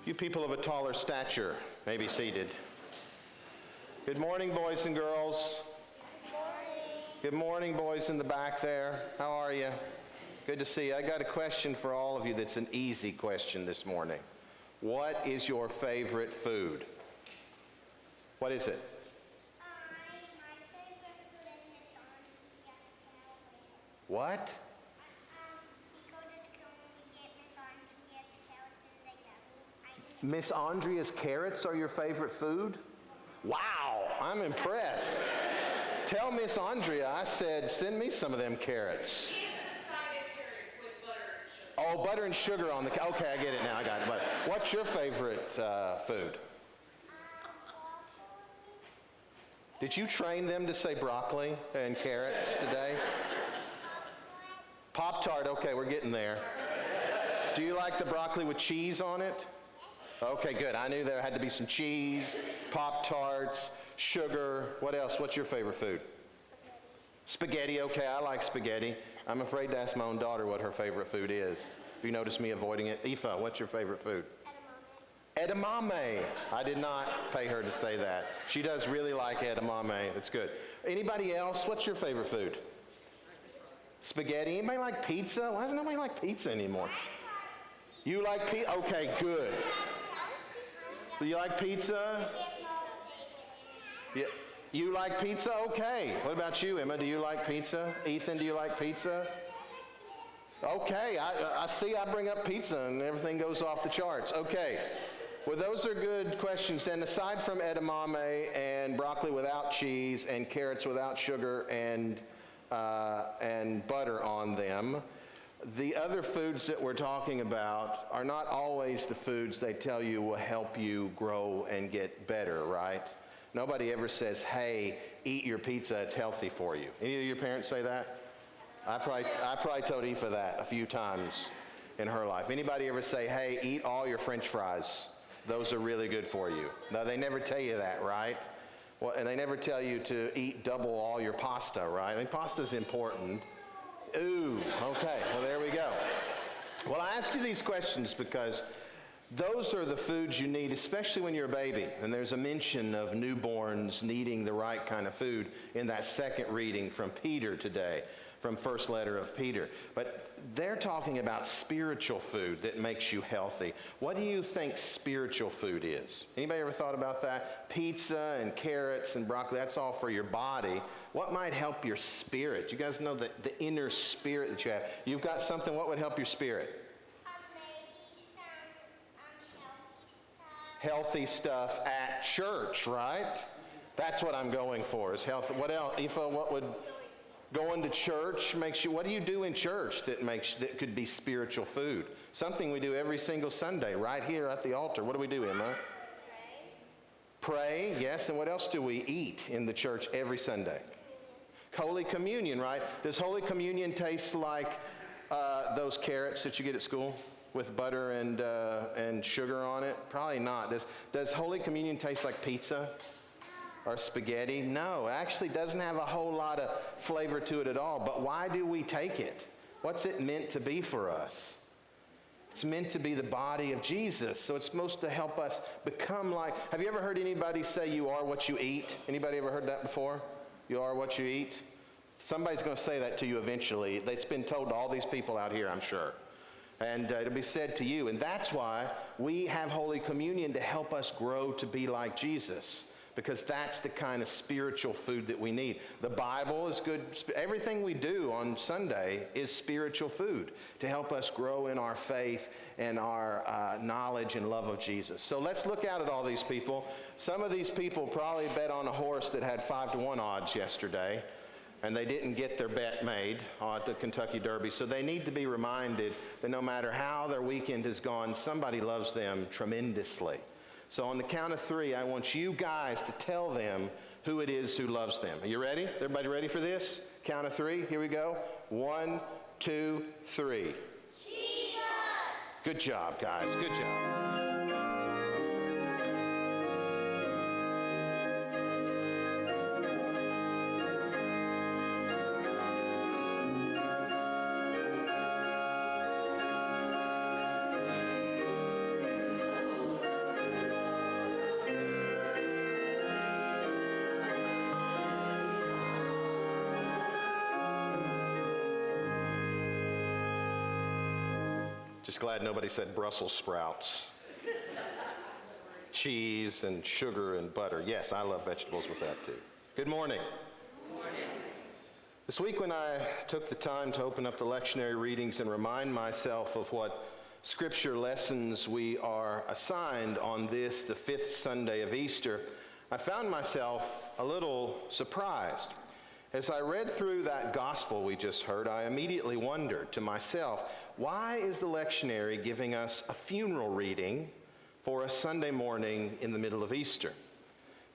You people of a taller stature may be seated. Good morning, boys and girls. Good morning. Good morning, boys in the back there. How are you? Good to see you. I got a question for all of you that's an easy question this morning. What is your favorite food? What is it? My favorite food is Miss Andrea's carrots. What? We go to school and we get Miss Andrea's carrots and they go. Miss Andrea's carrots are your favorite food? Wow, I'm impressed. Tell Miss Andrea I said, send me some of them carrots. It's a side of carrots with butter and sugar. Oh, butter and sugar on the, okay, I get it now, I got it. But what's your favorite food? Did you train them to say broccoli and carrots today? Pop-Tart, okay, we're getting there. Do you like the broccoli with cheese on it? Okay, good. I knew there had to be some cheese, Pop-Tarts, sugar. What else? What's your favorite food? Spaghetti, okay, I like spaghetti. I'm afraid to ask my own daughter what her favorite food is. If you notice me avoiding it. Aoife, what's your favorite food? Edamame. I did not pay her to say that. She does really like edamame. That's good. Anybody else? What's your favorite food? Spaghetti. Anybody like pizza? Why does nobody like pizza anymore? You like pizza? Okay, good. Do you like pizza? Yeah. You like pizza? Okay. What about you, Emma? Do you like pizza? Ethan, do you like pizza? Okay. I see I bring up pizza and everything goes off the charts. Okay. Well, those are good questions. And aside from edamame and broccoli without cheese and carrots without sugar and butter on them, the other foods that we're talking about are not always the foods they tell you will help you grow and get better, right? Nobody ever says, hey, eat your pizza, it's healthy for you. Any of your parents say that? I probably told Aoife that a few times in her life. Anybody ever say, hey, eat all your French fries? Those are really good for you. No, they never tell you that, right? Well, and they never tell you to eat double all your pasta, right? I mean, pasta's important. Ooh, okay, well, there we go. Well, I ask you these questions because those are the foods you need, especially when you're a baby. And there's a mention of newborns needing the right kind of food in that second reading from Peter today, from first letter of Peter. But they're talking about spiritual food that makes you healthy. What do you think spiritual food is? Anybody ever thought about that? Pizza and carrots and broccoli, that's all for your body. What might help your spirit? You guys know the inner spirit that you have. You've got something, what would help your spirit? Maybe some healthy stuff. Healthy stuff at church, right? That's what I'm going for, is health. What else? Aoife, what would... Going to church makes you, what do you do in church that could be spiritual food? Something we do every single Sunday right here at the altar. What do we do, Emma? Pray, yes. And what else do we eat in the church every Sunday? Holy Communion, right? Does Holy Communion taste like those carrots that you get at school with butter and sugar on it? Probably not. Does Holy Communion taste like pizza? Or spaghetti? No, it actually doesn't have a whole lot of flavor to it at all. But why do we take it? What's it meant to be for us? It's meant to be the body of Jesus. So it's supposed to help us become like, have you ever heard anybody say you are what you eat? Anybody ever heard that before? You are what you eat? Somebody's going to say that to you eventually. It's been told to all these people out here, I'm sure. And it'll be said to you. And that's why we have Holy Communion, to help us grow to be like Jesus. Because that's the kind of spiritual food that we need. The Bible is good. Everything we do on Sunday is spiritual food to help us grow in our faith and our knowledge and love of Jesus. So let's look out at all these people. Some of these people probably bet on a horse that had 5-to-1 odds yesterday, and they didn't get their bet made at the Kentucky Derby. So they need to be reminded that no matter how their weekend has gone, somebody loves them tremendously. So on the count of 3, I want you guys to tell them who it is who loves them. Are you ready? Everybody ready for this? Count of 3. Here we go. 1, 2, 3. Jesus! Good job, guys. Good job. Just glad nobody said Brussels sprouts. Cheese and sugar and butter. Yes, I love vegetables with that too. Good morning. Good morning. This week when I took the time to open up the lectionary readings and remind myself of what scripture lessons we are assigned on this, the fifth Sunday of Easter, I found myself a little surprised. As I read through that gospel we just heard, I immediately wondered to myself, why is the lectionary giving us a funeral reading for a Sunday morning in the middle of Easter?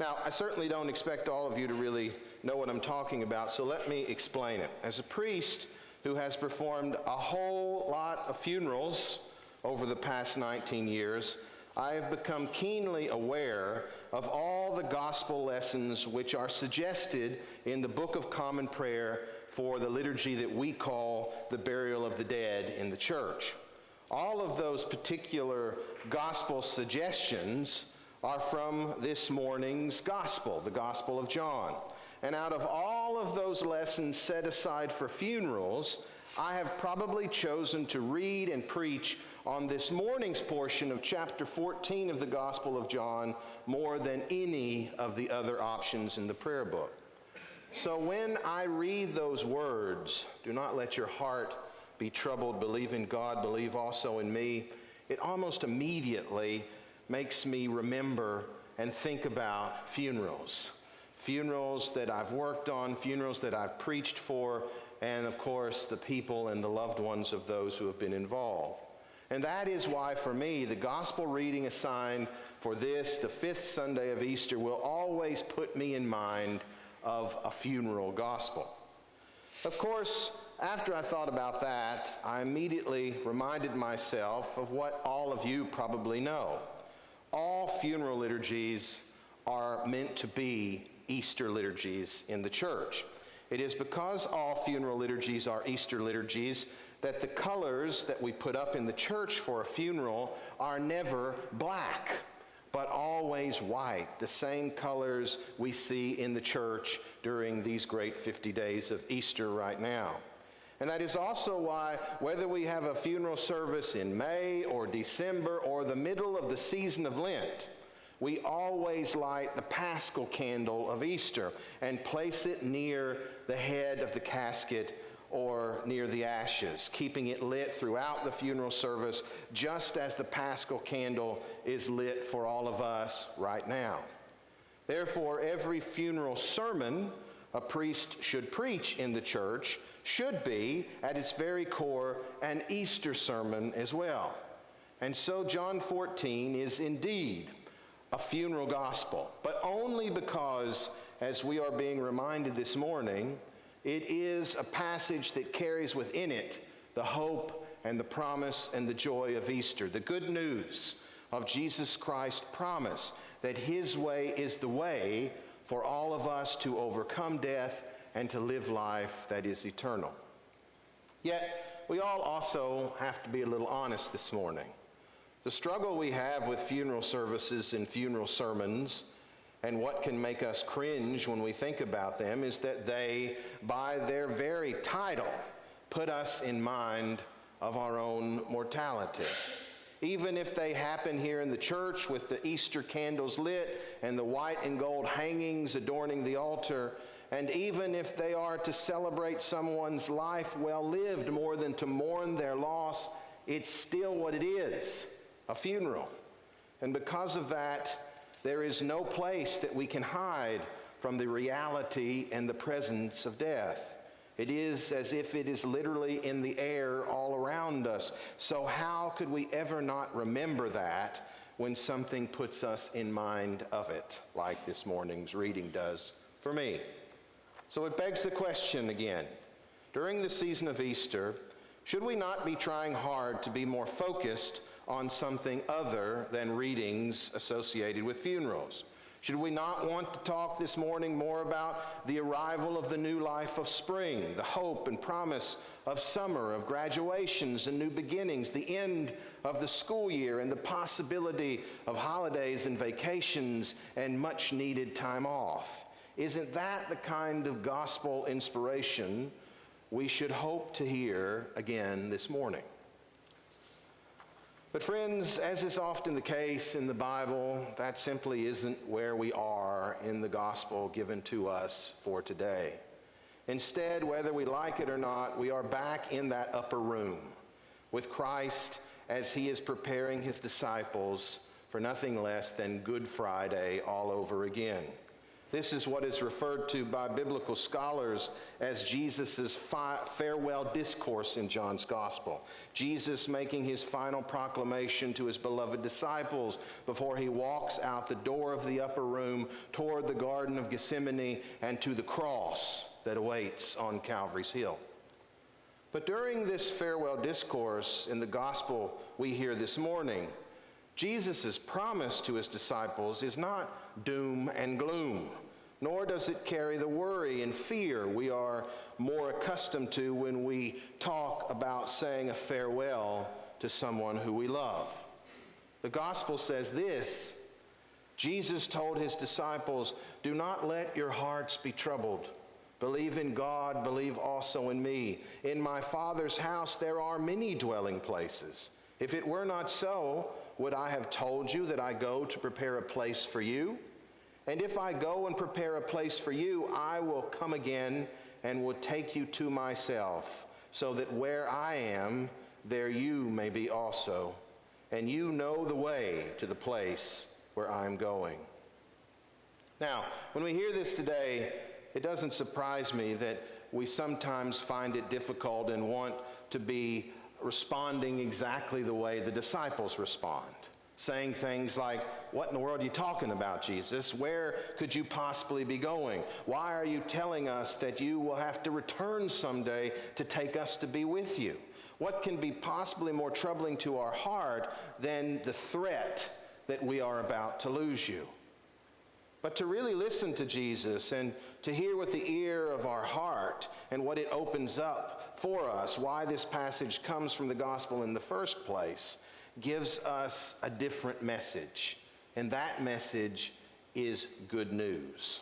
Now, I certainly don't expect all of you to really know what I'm talking about, so let me explain it. As a priest who has performed a whole lot of funerals over the past 19 years, I have become keenly aware of all the gospel lessons which are suggested in the Book of Common Prayer for the liturgy that we call the burial of the dead in the church. All of those particular gospel suggestions are from this morning's gospel, the Gospel of John. And out of all of those lessons set aside for funerals, I have probably chosen to read and preach on this morning's portion of chapter 14 of the Gospel of John more than any of the other options in the prayer book. So when I read those words, do not let your heart be troubled, believe in God, believe also in me, it almost immediately makes me remember and think about funerals. Funerals that I've worked on, funerals that I've preached for, and of course the people and the loved ones of those who have been involved. And that is why for me, the gospel reading assigned for this, the fifth Sunday of Easter, will always put me in mind of a funeral gospel. Of course, after I thought about that, I immediately reminded myself of what all of you probably know. All funeral liturgies are meant to be Easter liturgies in the church. It is because all funeral liturgies are Easter liturgies that the colors that we put up in the church for a funeral are never black, but always white, the same colors we see in the church during these great 50 days of Easter right now. And that is also why, whether we have a funeral service in May or December or the middle of the season of Lent, we always light the Paschal candle of Easter and place it near the head of the casket or near the ashes, keeping it lit throughout the funeral service, just as the Paschal candle is lit for all of us right now. Therefore, every funeral sermon a priest should preach in the church should be, at its very core, an Easter sermon as well. And so John 14 is indeed a funeral gospel, but only because, as we are being reminded this morning, it is a passage that carries within it the hope and the promise and the joy of Easter, the good news of Jesus Christ's promise that his way is the way for all of us to overcome death and to live life that is eternal. Yet, we all also have to be a little honest this morning. The struggle we have with funeral services and funeral sermons, and what can make us cringe when we think about them, is that they, by their very title, put us in mind of our own mortality. Even if they happen here in the church with the Easter candles lit and the white and gold hangings adorning the altar, and even if they are to celebrate someone's life well lived more than to mourn their loss, it's still what it is, a funeral. And because of that, there is no place that we can hide from the reality and the presence of death. It is as if it is literally in the air all around us. So how could we ever not remember that when something puts us in mind of it, like this morning's reading does for me? So it begs the question again. During the season of Easter, should we not be trying hard to be more focused on something other than readings associated with funerals? Should we not want to talk this morning more about the arrival of the new life of spring, the hope and promise of summer, of graduations and new beginnings, the end of the school year, and the possibility of holidays and vacations and much needed time off? Isn't that the kind of gospel inspiration we should hope to hear again this morning? But friends, as is often the case in the Bible, that simply isn't where we are in the gospel given to us for today. Instead, whether we like it or not, we are back in that upper room with Christ as he is preparing his disciples for nothing less than Good Friday all over again. This is what is referred to by biblical scholars as Jesus' farewell discourse in John's Gospel. Jesus making his final proclamation to his beloved disciples before he walks out the door of the upper room toward the Garden of Gethsemane and to the cross that awaits on Calvary's Hill. But during this farewell discourse in the Gospel we hear this morning, Jesus' promise to his disciples is not doom and gloom, nor does it carry the worry and fear we are more accustomed to when we talk about saying a farewell to someone who we love. The gospel says this: Jesus told his disciples, "Do not let your hearts be troubled. Believe in God, believe also in me. In my Father's house there are many dwelling places. If it were not so, would I have told you that I go to prepare a place for you? And if I go and prepare a place for you, I will come again and will take you to myself, so that where I am, there you may be also. And you know the way to the place where I am going." Now, when we hear this today, it doesn't surprise me that we sometimes find it difficult and want to be responding exactly the way the disciples respond, saying things like, "What in the world are you talking about, Jesus? Where could you possibly be going? Why are you telling us that you will have to return someday to take us to be with you? What can be possibly more troubling to our heart than the threat that we are about to lose you?" But to really listen to Jesus and to hear with the ear of our heart and what it opens up for us, why this passage comes from the gospel in the first place, gives us a different message. And that message is good news.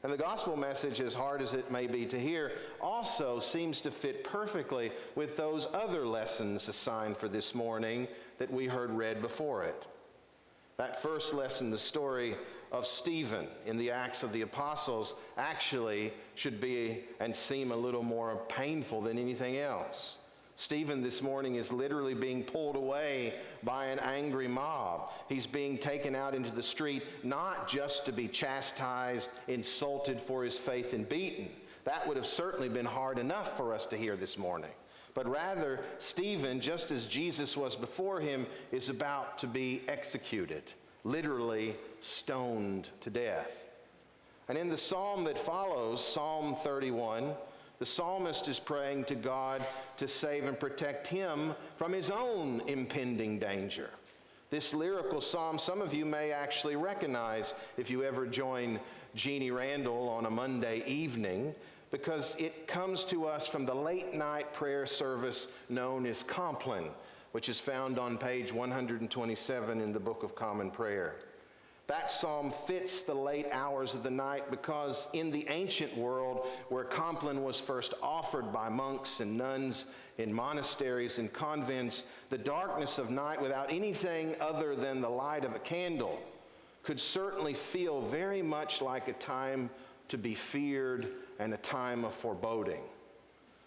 And the gospel message, as hard as it may be to hear, also seems to fit perfectly with those other lessons assigned for this morning that we heard read before it. That first lesson, the story of Stephen in the Acts of the Apostles, actually should be and seem a little more painful than anything else. Stephen this morning is literally being pulled away by an angry mob. He's being taken out into the street not just to be chastised, insulted for his faith, and beaten. That would have certainly been hard enough for us to hear this morning. But rather, Stephen, just as Jesus was before him, is about to be executed, literally stoned to death. And in the psalm that follows, Psalm 31, the psalmist is praying to God to save and protect him from his own impending danger. This lyrical psalm, some of you may actually recognize if you ever join Jeannie Randall on a Monday evening, because it comes to us from the late night prayer service known as Compline, which is found on page 127 in the Book of Common Prayer. That psalm fits the late hours of the night because in the ancient world, where Compline was first offered by monks and nuns in monasteries and convents, the darkness of night without anything other than the light of a candle could certainly feel very much like a time to be feared and a time of foreboding.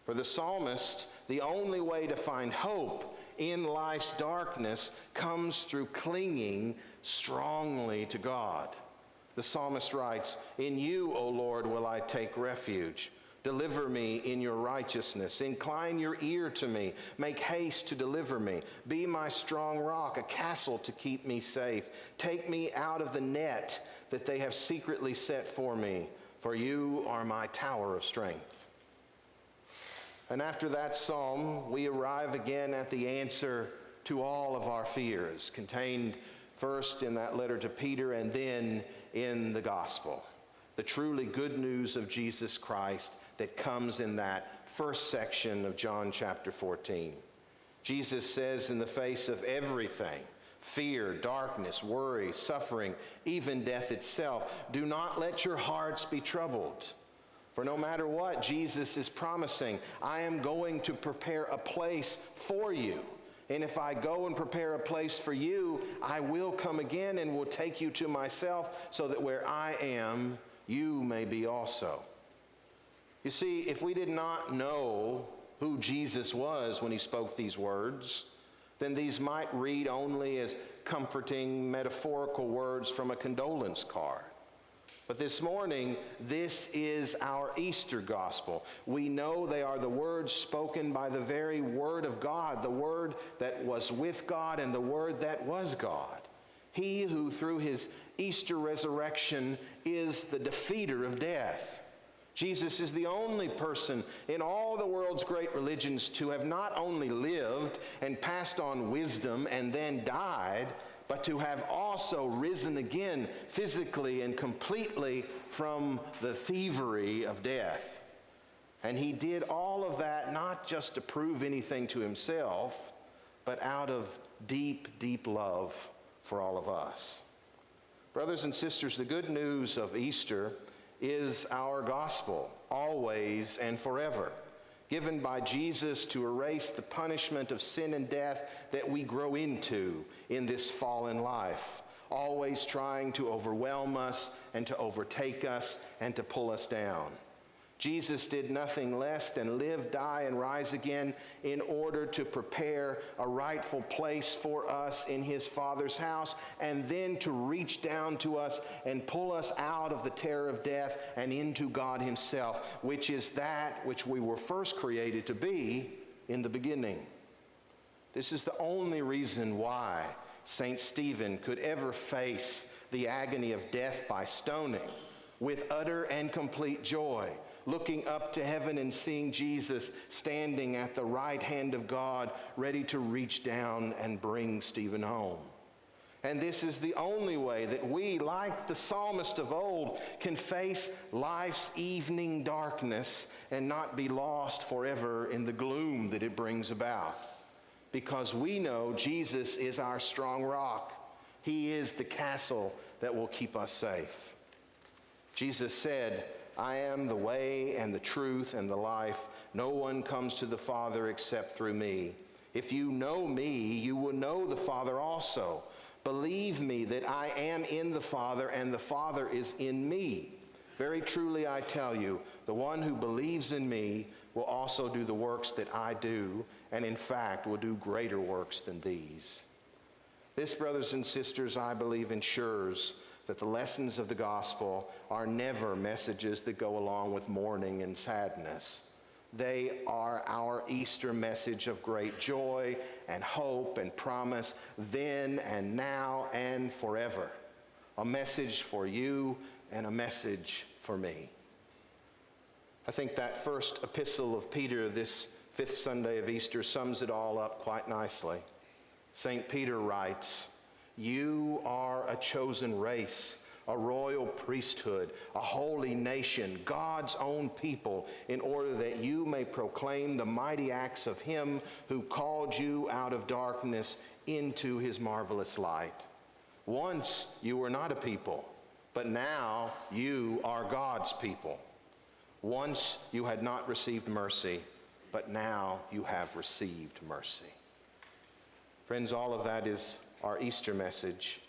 For the psalmist, the only way to find hope in life's darkness comes through clinging strongly to God. The psalmist writes, "In you, O Lord, will I take refuge. Deliver me in your righteousness. Incline your ear to me. Make haste to deliver me. Be my strong rock, a castle to keep me safe. Take me out of the net that they have secretly set for me, for you are my tower of strength." And after that psalm, we arrive again at the answer to all of our fears, contained first in that letter to Peter and then in the gospel. The truly good news of Jesus Christ that comes in that first section of John chapter 14. Jesus says in the face of everything, fear, darkness, worry, suffering, even death itself, do not let your hearts be troubled. For no matter what, Jesus is promising, I am going to prepare a place for you. And if I go and prepare a place for you, I will come again and will take you to myself, so that where I am, you may be also. You see, if we did not know who Jesus was when he spoke these words, then these might read only as comforting, metaphorical words from a condolence card. But this morning, this is our Easter gospel. We know they are the words spoken by the very Word of God, the Word that was with God and the Word that was God. He who through his Easter resurrection is the defeater of death. Jesus is the only person in all the world's great religions to have not only lived and passed on wisdom and then died, but to have also risen again physically and completely from the thievery of death. And he did all of that not just to prove anything to himself, but out of deep, deep love for all of us. Brothers and sisters, the good news of Easter is our gospel, always and forever, given by Jesus to erase the punishment of sin and death that we grow into in this fallen life, always trying to overwhelm us and to overtake us and to pull us down. Jesus did nothing less than live, die, and rise again in order to prepare a rightful place for us in his Father's house, and then to reach down to us and pull us out of the terror of death and into God himself, which is that which we were first created to be in the beginning. This is the only reason why St. Stephen could ever face the agony of death by stoning with utter and complete joy, looking up to heaven and seeing Jesus standing at the right hand of God, ready to reach down and bring Stephen home. And this is the only way that we, like the psalmist of old, can face life's evening darkness and not be lost forever in the gloom that it brings about. Because we know Jesus is our strong rock. He is the castle that will keep us safe. Jesus said, I am the way and the truth and the life. No one comes to the Father except through me. If you know me, you will know the Father also. Believe me that I am in the Father and the Father is in me. Very truly I tell you, the one who believes in me will also do the works that I do, and in fact will do greater works than these. This, brothers and sisters, I believe ensures that the lessons of the gospel are never messages that go along with mourning and sadness. They are our Easter message of great joy and hope and promise, then and now and forever. A message for you and a message for me. I think that first epistle of Peter, this fifth Sunday of Easter, sums it all up quite nicely. St. Peter writes, you are a chosen race, a royal priesthood, a holy nation, God's own people, in order that you may proclaim the mighty acts of him who called you out of darkness into his marvelous light. Once you were not a people, but now you are God's people. Once you had not received mercy, but now you have received mercy. Friends, all of that is our Easter message,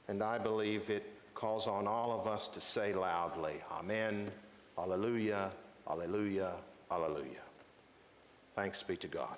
and I believe it calls on all of us to say loudly, Amen, Alleluia, Alleluia, Alleluia. Thanks be to God.